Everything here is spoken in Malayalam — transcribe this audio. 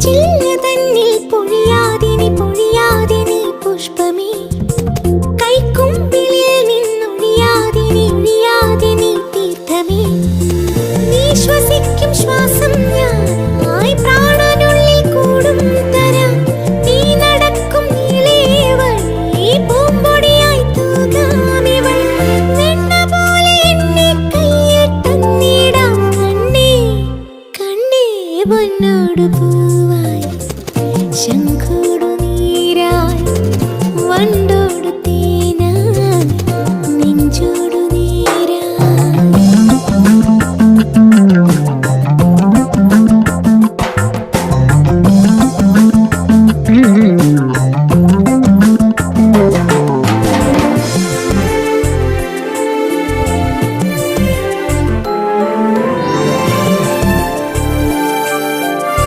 ചില്ല തന്നിൽ പൊഴിയാതെ നീ പുഷ്പമേ കൈക്കുമ്പിളിൽ നിന്നൊഴിയാതെ നീ തീർത്ഥമേ നീ ശ്വസിക്കും ശ്വാസം ഞാനായി പ്രാണനുള്ളിൽ കൂടും തരാം നീ നടക്കും നീളേ വഴി പൂമ്പൊടിയായി തൂകാമിവൾ വെണ്ണ പോലെ എന്നെ കയ്യിൽ തന്നിടാം കണ്ണേ പൊന്നോട് പൂവായി ശംഖോടു നീരായി വണ്ടോ